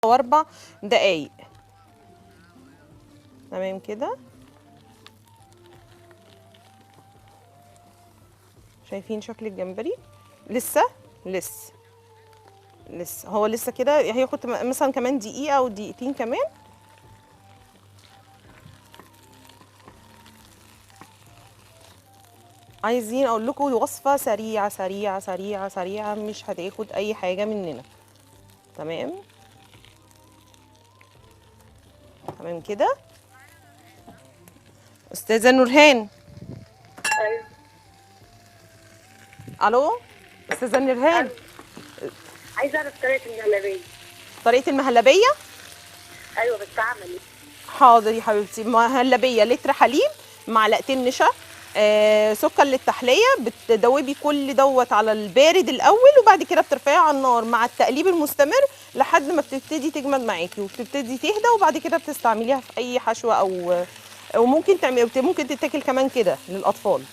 و4 دقايق. تمام كده. شايفين شكل الجمبري؟ لسه هو لسه كده، هياخد مثلا كمان دقيقة أو دقيقتين كمان. عايزين أقول لكم وصفة سريعة سريعة سريعة سريعة، مش هتاخد أي حاجة مننا. تمام كده. أستاذة نورهان. ايوه. ألو أستاذة نورهان. عايزه اعرف طريقه المهلبيه. طريقة المهلبية؟ ايوه بس عملي. حاضر يا حبيبتي. مهلبية لتر حليب، معلقتين نشا، سكر للتحليه. بتدوبي كل دوت على البارد الاول، وبعد كده بترفعيه على النار مع التقليب المستمر لحد ما بتبتدي تجمد معاكي وبتبتدي تهدى، وبعد كده بتستعمليها في اي حشوه او ممكن تعملي، ممكن تتاكل كمان كده للاطفال.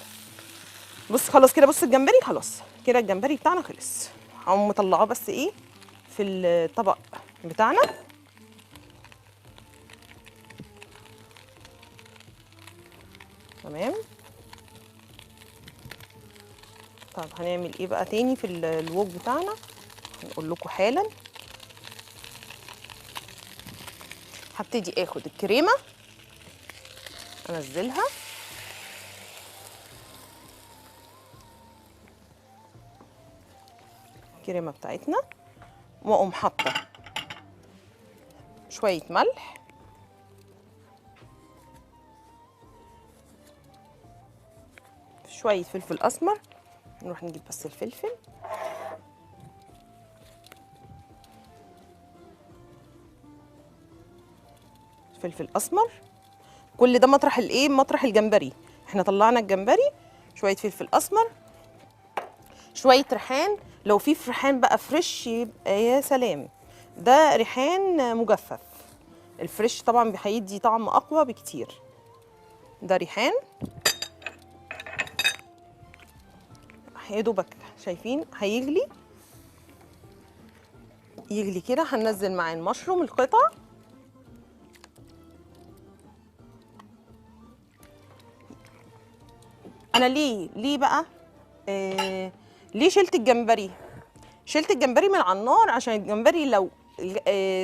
بص خلاص كده، بص الجمبري خلاص كده، الجمبري بتاعنا خلص. هقوم مطلعاه بس ايه في الطبق بتاعنا. تمام. طب هنعمل ايه بقى تاني في الوok بتاعنا؟ هنقول لكم حالا. هبتدي اخد الكريمه انزلها، الكريمه بتاعتنا، واقوم حاطه شويه ملح، شويه فلفل اسمر. نروح نجيب بس الفلفل، فلفل اسمر. كل ده مطرح الايه، مطرح الجمبري. احنا طلعنا الجمبري. شويه فلفل اسمر، شويه ريحان. لو في ريحان بقى فريش يبقى يا سلام، ده ريحان مجفف. الفريش طبعا هيدي طعم اقوى بكتير. ده ريحان يا دوبك، شايفين هيغلي، يغلي كده. هننزل معاه المشروم القطع، انا ليه بقى ليه شلت الجمبري؟ شلت الجمبري من على النار عشان الجمبري لو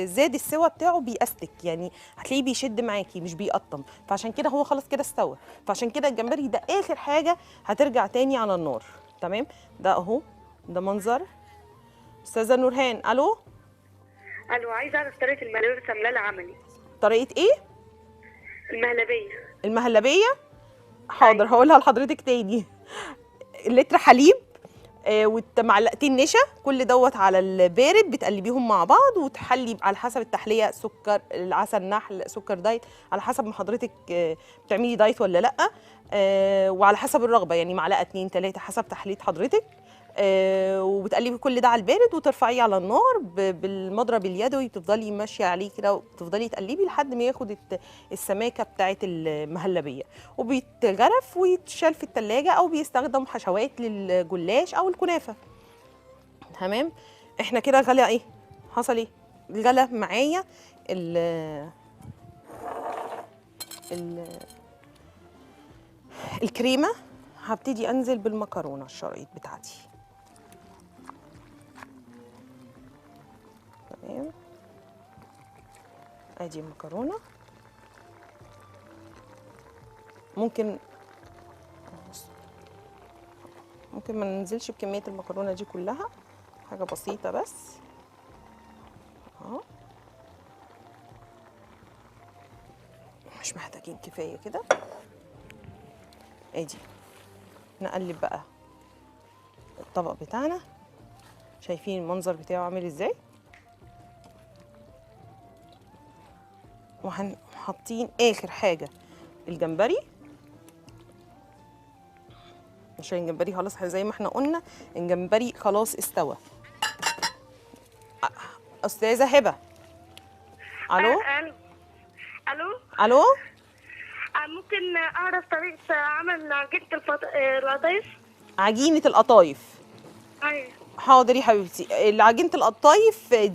زاد السوا بتاعه بيأستك، يعني هتلاقيه بيشد معاكي مش بيقطم، فعشان كده هو خلاص كده استوى. فعشان كده الجمبري ده اخر حاجه هترجع تاني على النار. تمام. ده اهو، ده منظر. استاذه نورهان. الو عايزه اعرف طريقه المهلبيه بس عاملاها عملي. طريقه ايه؟ المهلبيه. حاضر. أيوة. هقولها لحضرتك تاني. لتر حليب، ومعلقتين نشا، كل دوت على البارد بتقلبيهم مع بعض، وتحلي على حسب التحليه، سكر، العسل نحل، سكر دايت، على حسب ما حضرتك بتعملي دايت ولا لا، وعلى حسب الرغبه، يعني معلقه 2 3 حسب تحليه حضرتك. وبتقلبي كل ده على البارد وترفعيه على النار بالمضرب اليدوي، تفضلي ماشيه عليه كده وتفضلي تقلبي لحد ما ياخد السماكه بتاعه المهلبيه، وبيتغرف ويتشال في التلاجة او بيستخدم حشوات للجلاش او الكنافه. تمام. احنا كده غلى ايه، حصل ايه، غلى معايا الكريمه. هبتدي انزل بالمكرونه الشرايط بتاعتي. تمام. ادي المكرونه. ممكن ما ننزلش بكميه المكرونه دي كلها، حاجه بسيطه بس اهو، مش محتاجين، كفايه كده. ادي نقلب بقى الطبق بتاعنا. شايفين المنظر بتاعه عامل ازاي؟ وحاطين اخر حاجه الجمبري، عشان الجمبري خلاص زي ما احنا قلنا الجمبري خلاص استوى. استاذه هبه. الو الو. الو. ممكن اعرف طريقه عمل عجينه القطايف؟ عجينه القطايف. ايوه. حاضر يا حبيبتي. عجينه القطايف